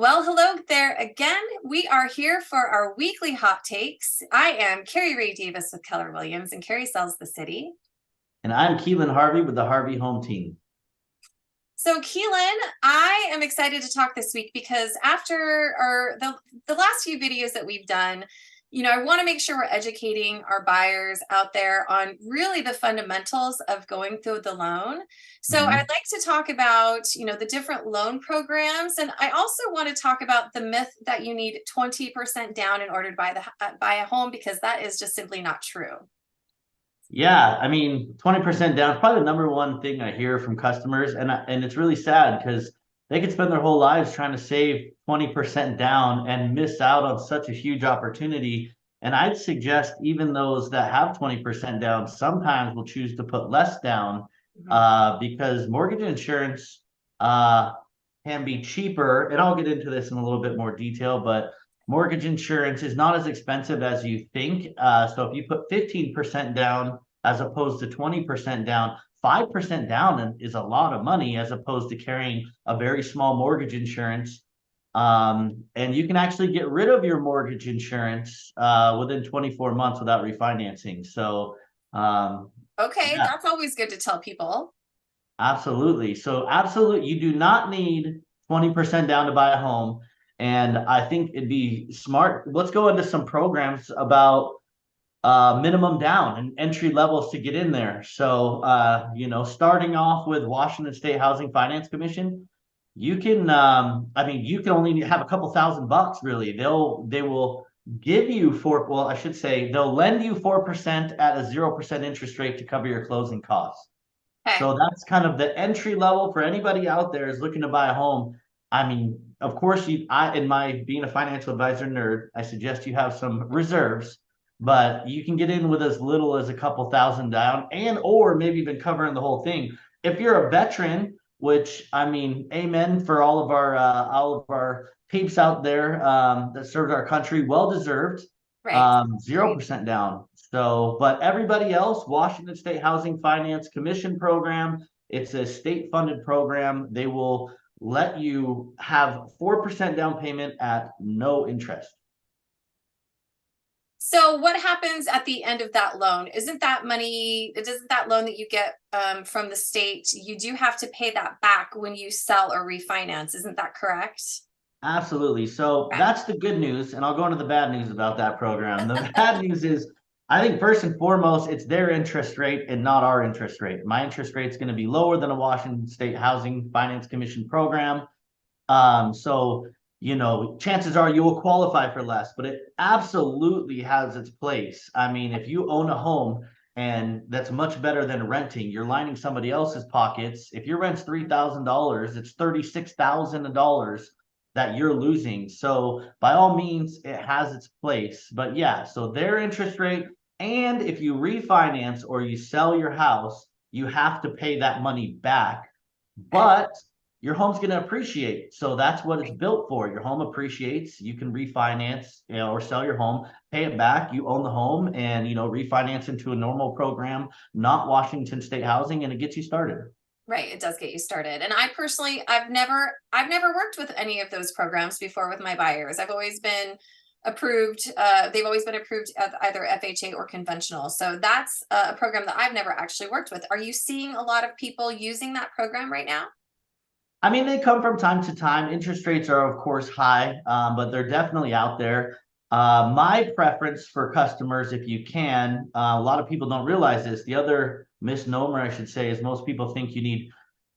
Well, hello there again. We are here for our weekly hot takes. I am Kari Rae Davis with Keller Williams, and Kari sells the city. And I'm Keelan Harvey with the Harvey Home Team. So, Keelan, I am excited to talk this week because after the last few videos that we've done, I want to make sure we're educating our buyers out there on really the fundamentals of going through the loan. So I'd like to talk about, the different loan programs. And I also want to talk about the myth that you need 20% down in order to buy a home, because that is just simply not true. Yeah, I mean, 20% down is probably the number one thing I hear from customers. And it's really sad because they could spend their whole lives trying to save 20% down and miss out on such a huge opportunity. And I'd suggest even those that have 20% down sometimes will choose to put less down because mortgage insurance can be cheaper. And I'll get into this in a little bit more detail, but mortgage insurance is not as expensive as you think. So if you put 15% down as opposed to 20% down, 5% down is a lot of money as opposed to carrying a very small mortgage insurance. And you can actually get rid of your mortgage insurance within 24 months without refinancing. So, Okay, yeah, that's always good to tell people. absolutely. So, absolutely, you do not need 20% down to buy a home. And I think it'd be smart. Let's go into some programs about minimum down and entry levels to get in there. So, starting off with Washington State Housing Finance Commission, you can, you can only have a couple $1,000 really. They will give you well, I should say, they'll lend you 4% at a 0% interest rate to cover your closing costs. Okay. So that's kind of the entry level for anybody out there is looking to buy a home. I mean, of course, in my being a financial advisor nerd, I suggest you have some reserves, but you can get in with as little as a couple thousand down and or maybe even covering the whole thing. If you're a veteran, which I mean, amen for all of our peeps out there that served our country, well deserved. Right. 0% down. So, but everybody else, Washington State Housing Finance Commission program, it's a state funded program. They will let you have 4% down payment at no interest. So what happens at the end of that loan? Isn't that loan that you get from the state, you do have to pay that back when you sell or refinance? Isn't that correct? Absolutely. So Okay. that's the good news. And I'll go into the bad news about that program. The bad news is, I think first and foremost, it's their interest rate and not our interest rate. My interest rate is going to be lower than a Washington State Housing Finance Commission program. Chances are you will qualify for less, but it absolutely has its place. I mean, if you own a home and that's much better than renting, you're lining somebody else's pockets. If your rent's $3,000, it's $36,000 that you're losing. So by all means, it has its place. But yeah, so their interest rate, and if you refinance or you sell your house, you have to pay that money back. Okay. But your home's going to appreciate. So that's what it's built for. Your home appreciates. You can refinance, or sell your home, pay it back. You own the home and, refinance into a normal program, not Washington State Housing, and it gets you started. Right, it does get you started. And I personally, I've never worked with any of those programs before with my buyers. I've always been approved. They've always been approved of either FHA or conventional. So that's a program that I've never actually worked with. Are you seeing a lot of people using that program right now? I mean, they come from time to time. Interest rates are, of course, high, but they're definitely out there. My preference for customers, if you can, a lot of people don't realize this. The other misnomer, I should say, is most people think you need,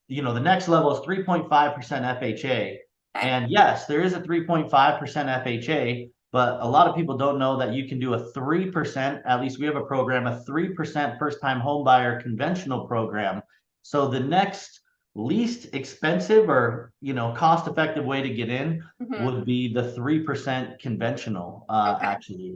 the next level is 3.5% FHA. Okay. And yes, there is a 3.5% FHA, but a lot of people don't know that you can do a 3%, at least we have a program, a 3% first time home buyer conventional program. So the next least expensive or cost effective way to get in would be the 3% conventional Okay. actually.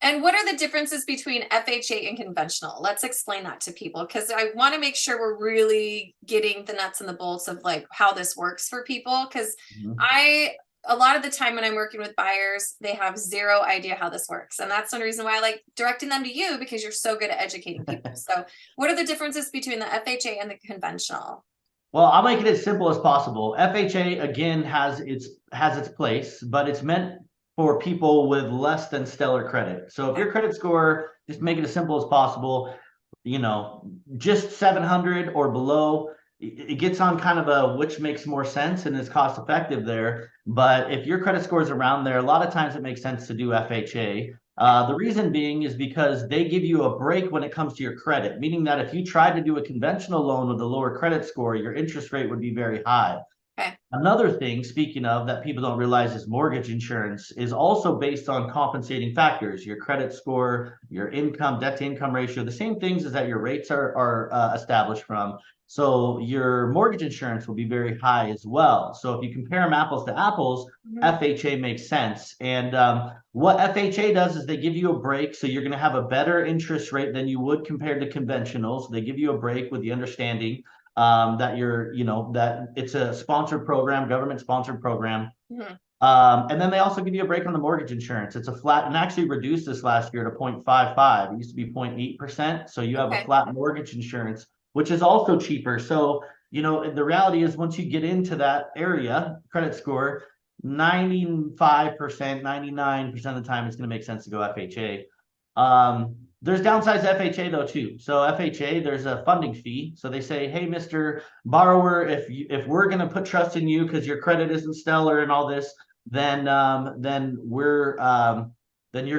And what are the differences between FHA and conventional? Let's explain that to people, because I want to make sure we're really getting the nuts and the bolts of like how this works for people. Because Mhm. a lot of the time when I'm working with buyers, they have zero idea how this works. And that's one reason why I like directing them to you, because you're so good at educating people. So what are the differences between the FHA and the conventional? Well, I'll make it as simple as possible. FHA again has its place, but it's meant for people with less than stellar credit. So if your credit score, just make it as simple as possible, just 700 or below, it gets on kind of a which makes more sense and is cost effective there. But if your credit score is around there, a lot of times it makes sense to do FHA. The reason being is because they give you a break when it comes to your credit, meaning that if you tried to do a conventional loan with a lower credit score, your interest rate would be very high. Okay. Another thing, speaking of, that people don't realize is mortgage insurance is also based on compensating factors, your credit score, your income, debt to income ratio, the same things as that your rates are established from. So your mortgage insurance will be very high as well. So if you compare them apples to apples, FHA makes sense. And what FHA does is they give you a break. So you're going to have a better interest rate than you would compared to conventionals. They give you a break with the understanding that that it's a sponsored program, government sponsored program. And then they also give you a break on the mortgage insurance. It's a flat, and actually reduced this last year to 0.55. It used to be 0.8%. So you have a flat mortgage insurance, which is also cheaper. So, the reality is once you get into that area, credit score, 95%, 99% of the time, it's going to make sense to go FHA. There's downsides to FHA though too. So FHA, there's a funding fee. So they say, hey, Mr. Borrower, if we're going to put trust in you because your credit isn't stellar and all this, then you're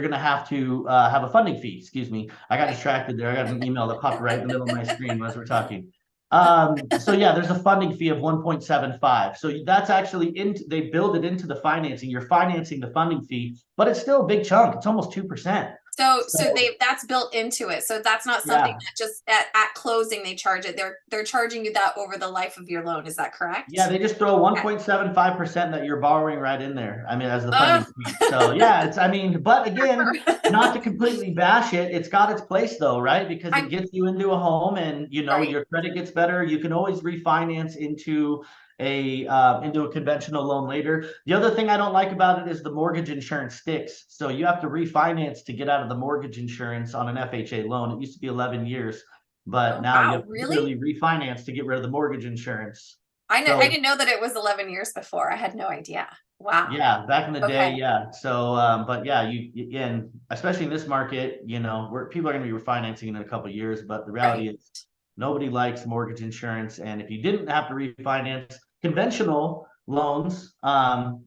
going to have to have a funding fee. Excuse me. I got distracted there. I got an email that popped right in the middle of my screen as we're talking. So yeah, there's a funding fee of 1.75. So that's actually they build it into the financing. You're financing the funding fee, but it's still a big chunk. It's almost 2%. So that's built into it. So that's not something that just at closing they charge it. They're charging you that over the life of your loan. Is that correct? Yeah, they just throw 1.75% that you're borrowing right in there. I mean, as the funding fee. So yeah, but again, not to completely bash it, it's got its place though, right? Because it gets you into a home and your credit gets better. You can always refinance into a conventional loan later. The other thing I don't like about it is the mortgage insurance sticks. So you have to refinance to get out of the mortgage insurance on an FHA loan. It used to be 11 years, but now you have to really refinance to get rid of the mortgage insurance. I didn't know that it was 11 years before. I had no idea. Wow. Yeah, back in the day, yeah. So, but yeah, and especially in this market, where people are going to be refinancing in a couple of years, but the reality is nobody likes mortgage insurance. And if you didn't have to refinance conventional loans,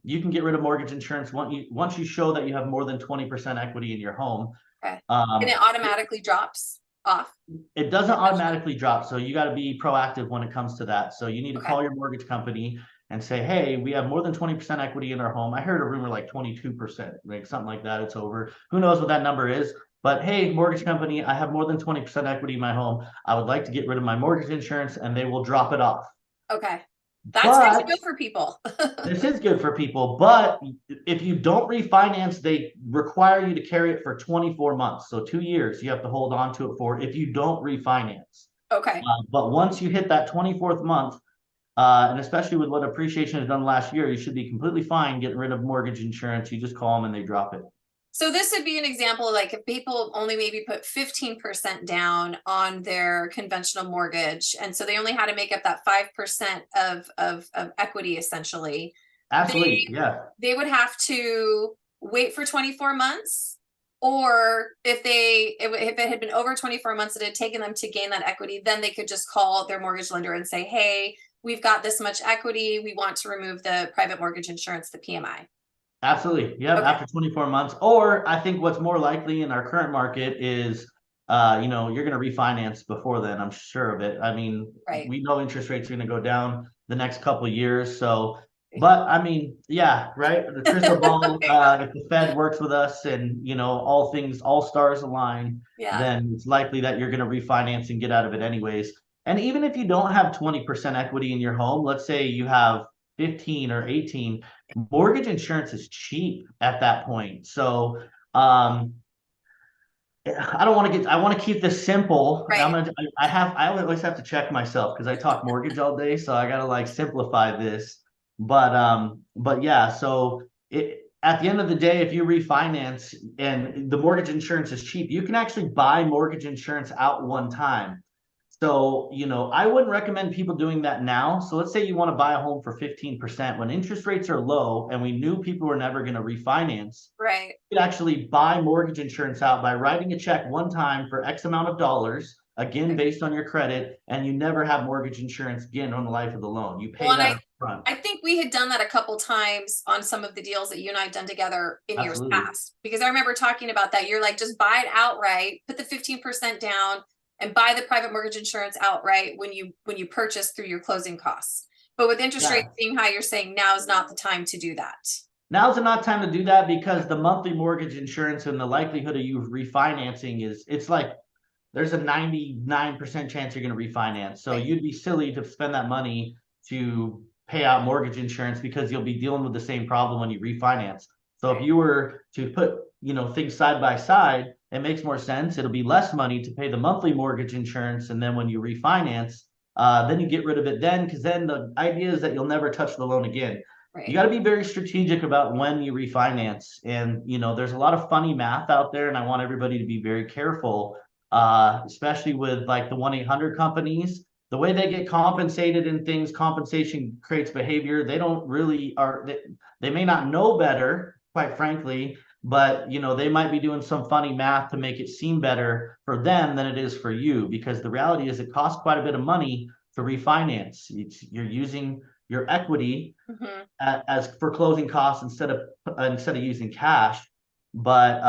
you can get rid of mortgage insurance once you show that you have more than 20% equity in your home. And it automatically drops off. It doesn't automatically drop. So you got to be proactive when it comes to that. So you need to call your mortgage company and say, hey, we have more than 20% equity in our home. I heard a rumor like 22%, like something like that. It's over. Who knows what that number is? But hey, mortgage company, I have more than 20% equity in my home. I would like to get rid of my mortgage insurance, and they will drop it off. Okay. That's good for people. This is good for people, but if you don't refinance, they require you to carry it for 24 months. So 2 years you have to hold on to it for if you don't refinance. Okay. But once you hit that 24th month, and especially with what appreciation has done last year, you should be completely fine getting rid of mortgage insurance. You just call them and they drop it. So this would be an example, like if people only maybe put 15% down on their conventional mortgage, and so they only had to make up that 5% of equity, essentially. Absolutely, yeah. They would have to wait for 24 months, or if it had been over 24 months that it had taken them to gain that equity, then they could just call their mortgage lender and say, hey, we've got this much equity. We want to remove the private mortgage insurance, the PMI. Absolutely. Yep. Okay. After 24 months. Or I think what's more likely in our current market is, you're going to refinance before then. I'm sure of it. I mean, we know interest rates are going to go down the next couple of years. So, but I mean, yeah, right. The crystal ball, if the Fed works with us and, all stars align, then it's likely that you're going to refinance and get out of it anyways. And even if you don't have 20% equity in your home, let's say you have 15 or 18, mortgage insurance is cheap at that point. So I want to keep this simple. I always have to check myself because I talk mortgage all day, so I gotta like simplify this. But yeah, so at the end of the day, if you refinance and the mortgage insurance is cheap, you can actually buy mortgage insurance out one time. So, I wouldn't recommend people doing that now. So let's say you want to buy a home for 15% when interest rates are low and we knew people were never going to refinance. Right. You could actually buy mortgage insurance out by writing a check one time for X amount of dollars, again, based on your credit, and you never have mortgage insurance again on the life of the loan. You pay Well, and that up front. I think we had done that a couple times on some of the deals that you and I had done together in years Absolutely. past, because I remember talking about that. You're like, just buy it outright, put the 15% down, and buy the private mortgage insurance outright when you purchase through your closing costs. But with interest rates Yeah. being high, you're saying now is not the time to do that. Now's not time to do that because the monthly mortgage insurance and the likelihood of you refinancing it's like there's a 99% chance you're going to refinance. So Right. you'd be silly to spend that money to pay out mortgage insurance because you'll be dealing with the same problem when you refinance. So if you were to put, things side by side, it makes more sense. It'll be less money to pay the monthly mortgage insurance. And then when you refinance, then you get rid of it then, because then the idea is that you'll never touch the loan again. You got to be very strategic about when you refinance. And, there's a lot of funny math out there, and I want everybody to be very careful, especially with like the 1-800 companies. The way they get compensated in things, compensation creates behavior. They don't really they may not know better, quite frankly, but they might be doing some funny math to make it seem better for them than it is for you, because the reality is it costs quite a bit of money to refinance. You're using your equity as for closing costs instead of using cash. But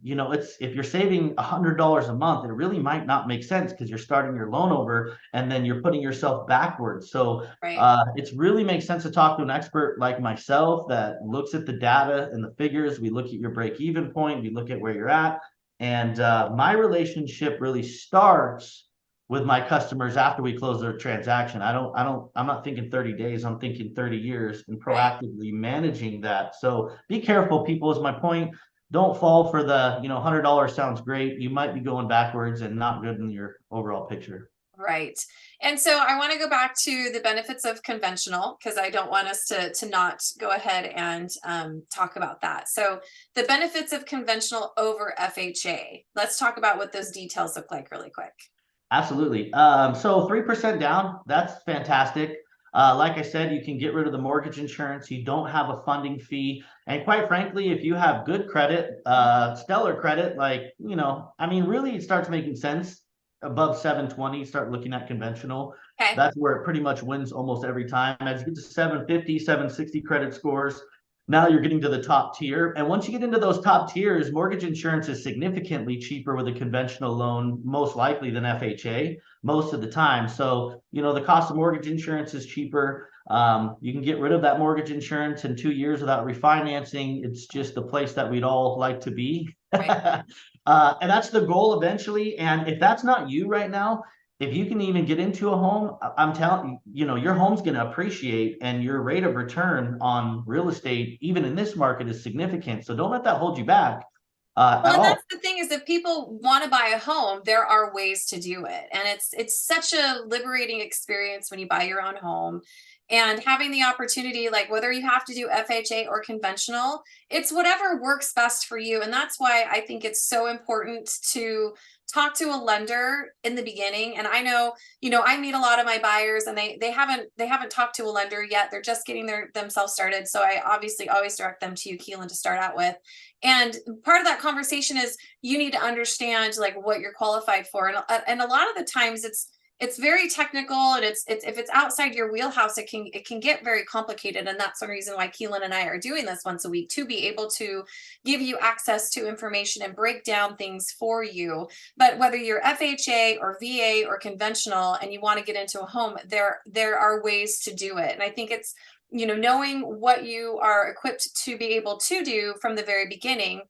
it's if you're saving $100 a month, it really might not make sense because you're starting your loan over and then you're putting yourself backwards. So it's really makes sense to talk to an expert like myself that looks at the data and the figures. We look at your break even point, we look at where you're at, and my relationship really starts with my customers after we close their transaction. I'm not thinking 30 days, I'm thinking 30 years and proactively managing that. So be careful, people, is my point. Don't fall for the, $100 sounds great. You might be going backwards and not good in your overall picture. Right. And so I want to go back to the benefits of conventional, because I don't want us to not go ahead and talk about that. So the benefits of conventional over FHA. Let's talk about what those details look like really quick. Absolutely. So 3% down, that's fantastic. Like I said, you can get rid of the mortgage insurance. You don't have a funding fee. And quite frankly, if you have good credit, stellar credit, really it starts making sense. Above 720, start looking at conventional. Okay. That's where it pretty much wins almost every time. As you get to 750, 760 credit scores, now you're getting to the top tier. And once you get into those top tiers, mortgage insurance is significantly cheaper with a conventional loan, most likely than FHA most of the time. So, the cost of mortgage insurance is cheaper. You can get rid of that mortgage insurance in 2 years without refinancing. It's just the place that we'd all like to be. Right. And that's the goal eventually. And if that's not you right now, if you can even get into a home, I'm telling you, your home's going to appreciate, and your rate of return on real estate, even in this market, is significant. So don't let that hold you back. Well, and that's the thing, is if people want to buy a home, there are ways to do it. And it's such a liberating experience when you buy your own home. And having the opportunity, like whether you have to do FHA or conventional, it's whatever works best for you. And that's why I think it's so important to talk to a lender in the beginning. And I know, I meet a lot of my buyers, and they haven't talked to a lender yet. They're just getting themselves started. So I obviously always direct them to you, Keelan, to start out with. And part of that conversation is you need to understand like what you're qualified for. And a lot of the times it's very technical, and it's if it's outside your wheelhouse, it can get very complicated. And that's the reason why Keelan and I are doing this once a week, to be able to give you access to information and break down things for you. But whether you're FHA or VA or conventional and you want to get into a home, there are ways to do it. And I think it's, knowing what you are equipped to be able to do from the very beginning.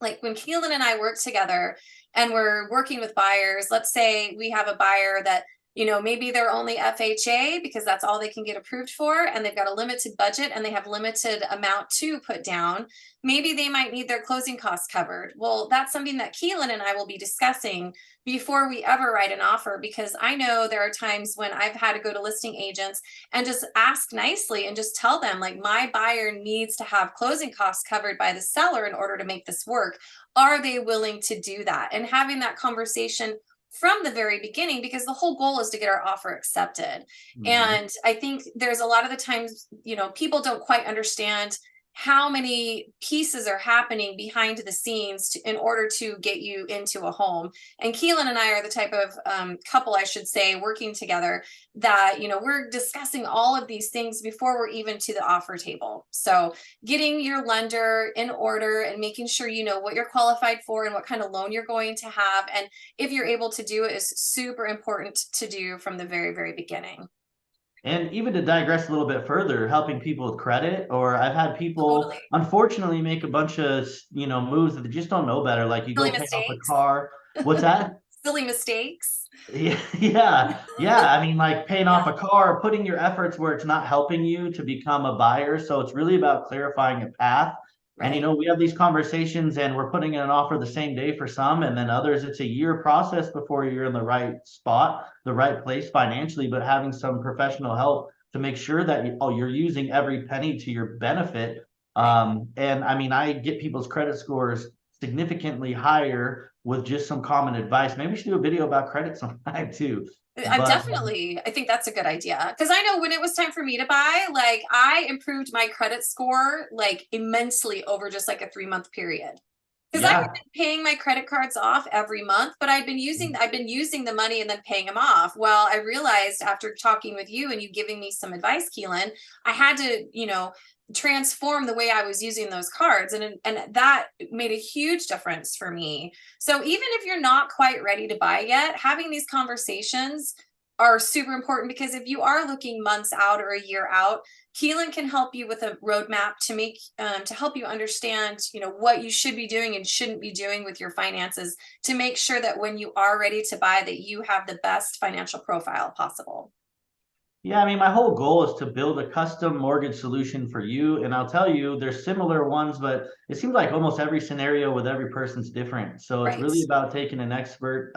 Like when Keelan and I work together and we're working with buyers, let's say we have a buyer that, maybe they're only FHA because that's all they can get approved for, and they've got a limited budget and they have limited amount to put down. Maybe they might need their closing costs covered. Well, that's something that Keelan and I will be discussing before we ever write an offer, because I know there are times when I've had to go to listing agents and just ask nicely and just tell them, like, my buyer needs to have closing costs covered by the seller in order to make this work. Are they willing to do that? And having that conversation from the very beginning, because the whole goal is to get our offer accepted. Mhm. And I think there's a lot of the times, people don't quite understand how many pieces are happening behind the scenes in order to get you into a home. And Keelan and I are the type of couple, I should say, working together that, we're discussing all of these things before we're even to the offer table. So getting your lender in order and making sure you know what you're qualified for and what kind of loan you're going to have. And if you're able to do it is super important to do from the very, very beginning. And even to digress a little bit further, helping people with credit, or I've had people Totally. unfortunately make a bunch of, moves that they just don't know better. Like you Silly go pay off a mistakes. car. What's that? Silly mistakes. Yeah, yeah. I mean, like paying off Yeah. a car, putting your efforts where it's not helping you to become a buyer. So it's really about clarifying a path. And Right. we have these conversations and we're putting in an offer the same day for some, and then others, it's a year process before you're in the right spot, the right place financially, but having some professional help to make sure that you're using every penny to your benefit. Right. And I mean, I get people's credit scores significantly higher with just some common advice. Maybe we should do a video about credit sometime too. I'm But definitely, I think that's a good idea. Because I know when it was time for me to buy, like I improved my credit score like immensely over just like a 3-month period. Because I had yeah, been paying my credit cards off every month, but I've been using the money and then paying them off. Well, I realized after talking with you and you giving me some advice, Keelan, I had to, transform the way I was using those cards. And that made a huge difference for me. So even if you're not quite ready to buy yet, having these conversations are super important, because if you are looking months out or a year out, Keelan can help you with a roadmap to help you understand, what you should be doing and shouldn't be doing with your finances to make sure that when you are ready to buy, that you have the best financial profile possible. yeah. I mean, my whole goal is to build a custom mortgage solution for you. And I'll tell you, there's similar ones, but it seems like almost every scenario with every person's different. So it's Right. really about taking an expert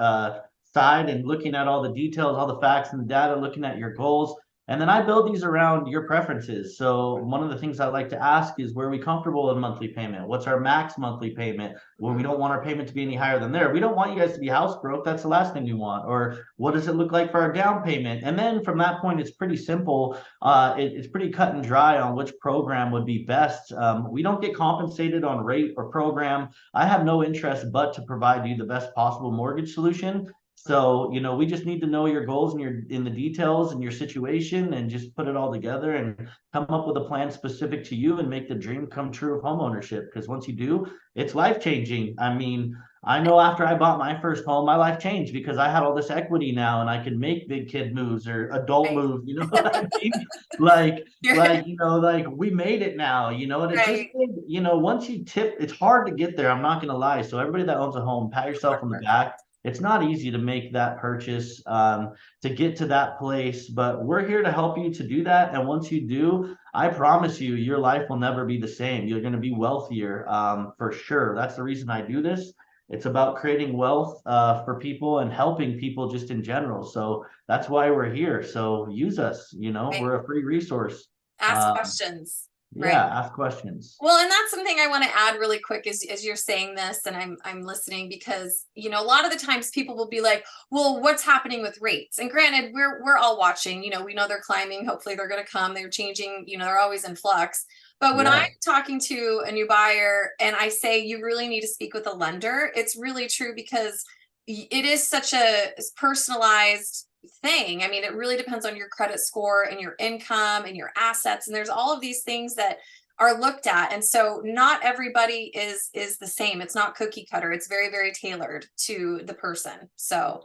side and looking at all the details, all the facts and the data, looking at your goals. And then I build these around your preferences. So one of the things I like to ask is, where are we comfortable in monthly payment? What's our max monthly payment? Well, we don't want our payment to be any higher than there. We don't want you guys to be house broke. That's the last thing we want. Or what does it look like for our down payment? And then from that point, it's pretty simple. It's pretty cut and dry on which program would be best. We don't get compensated on rate or program. I have no interest but to provide you the best possible mortgage solution. So, we just need to know your goals and your in the details and your situation, and just put it all together and come up with a plan specific to you and make the dream come true of homeownership. Because once you do, it's life changing. I mean, I know after I bought my first home, my life changed because I had all this equity now and I can make big kid moves or adult Right. moves. You know what I mean? Like, You're like we made it now, and it's just, right. once you tip, it's hard to get there. I'm not going to lie. So everybody that owns a home, pat yourself on the back. It's not easy to make that purchase, to get to that place, but we're here to help you to do that. And once you do, I promise you, your life will never be the same. You're going to be wealthier, for sure. That's the reason I do this. It's about creating wealth, for people and helping people just in general. So that's why we're here. So use us, Right. we're a free resource. Ask Um, questions. Right. yeah, ask questions. Well, and that's something I want to add really quick as you're saying this, and I'm listening, because a lot of the times people will be like, "Well, what's happening with rates?" And granted, we're all watching. We know they're climbing. Hopefully, they're going to come. They're changing. They're always in flux. But when I'm Yeah. talking to a new buyer and I say you really need to speak with a lender, it's really true, because it is such a personalized thing. I mean, it really depends on your credit score and your income and your assets, and there's all of these things that are looked at. And so not everybody is the same. It's not cookie cutter. It's very, very tailored to the person. So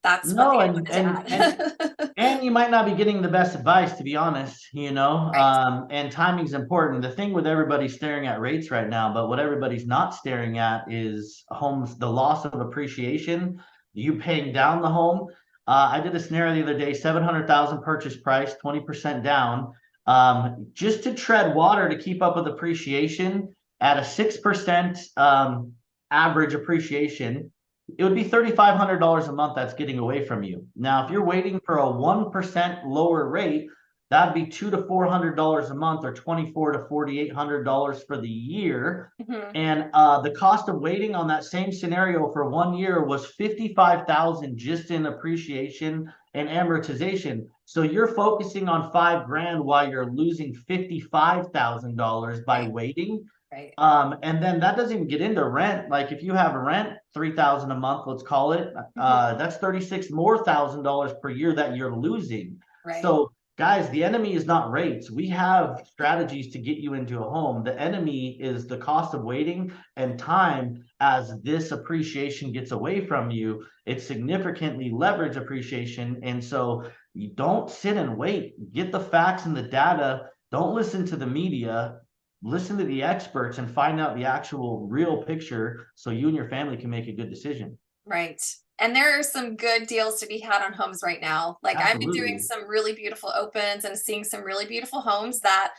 that's one thing No, I wanted to add. and you might not be getting the best advice, to be honest, Right. and timing's important. The thing with everybody staring at rates right now, but what everybody's not staring at is homes, the loss of appreciation, you paying down the home. I did a scenario the other day, 700,000 purchase price, 20% down, just to tread water to keep up with appreciation at a 6%, average appreciation. It would be $3,500 a month that's getting away from you. Now, if you're waiting for a 1% lower rate, that'd be $200 to $400 a month, or $2,400 to $4,800 for the year. And the cost of waiting on that same scenario for 1 year was $55,000 just in appreciation and amortization. So you're focusing on $5,000 while you're losing $55,000 by waiting. Right. And then that doesn't even get into rent. Like if you have rent, $3,000 a month, let's call it, that's $36,000 more per year that you're losing. Right. So guys, the enemy is not rates. We have strategies to get you into a home. The enemy is the cost of waiting and time. As this appreciation gets away from you, it's significantly leverage appreciation. And so you don't sit and wait. Get the facts and the data. Don't listen to the media. Listen to the experts and find out the actual real picture so you and your family can make a good decision. Right. And there are some good deals to be had on homes right now. Like I've been doing some really beautiful opens and seeing some really beautiful homes that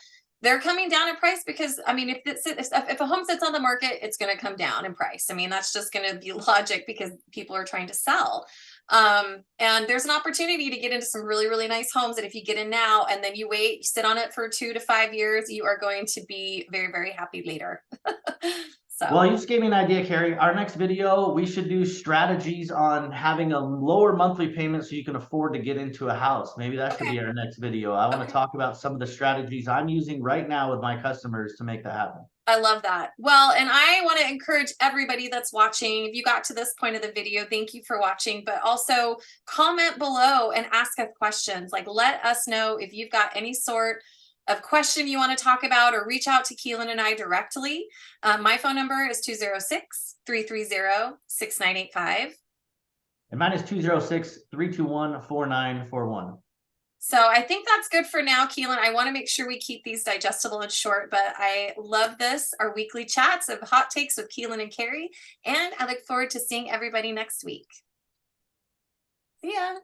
they're coming down in price because, I mean, if a home sits on the market, it's going to come down in price. I mean, that's just going to be logic because people are trying to sell. And there's an opportunity to get into some really, really nice homes. And if you get in now and then you wait, you sit on it for 2 to 5 years, you are going to be very, very happy later. So. Well, you just gave me an idea, Kari. Our next video, we should do strategies on having a lower monthly payment so you can afford to get into a house. Maybe that should be our next video. I want to talk about some of the strategies I'm using right now with my customers to make that happen. I love that. Well, and I want to encourage everybody that's watching, if you got to this point of the video, thank you for watching, but also comment below and ask us questions. Like, let us know if you've got any sort of question you want to talk about, or reach out to Keelan and I directly. My phone number is 206-330-6985. And mine is 206-321-4941. So I think that's good for now, Keelan. I want to make sure we keep these digestible and short, but I love this, our weekly chats of hot takes with Keelan and Kari, and I look forward to seeing everybody next week. See ya.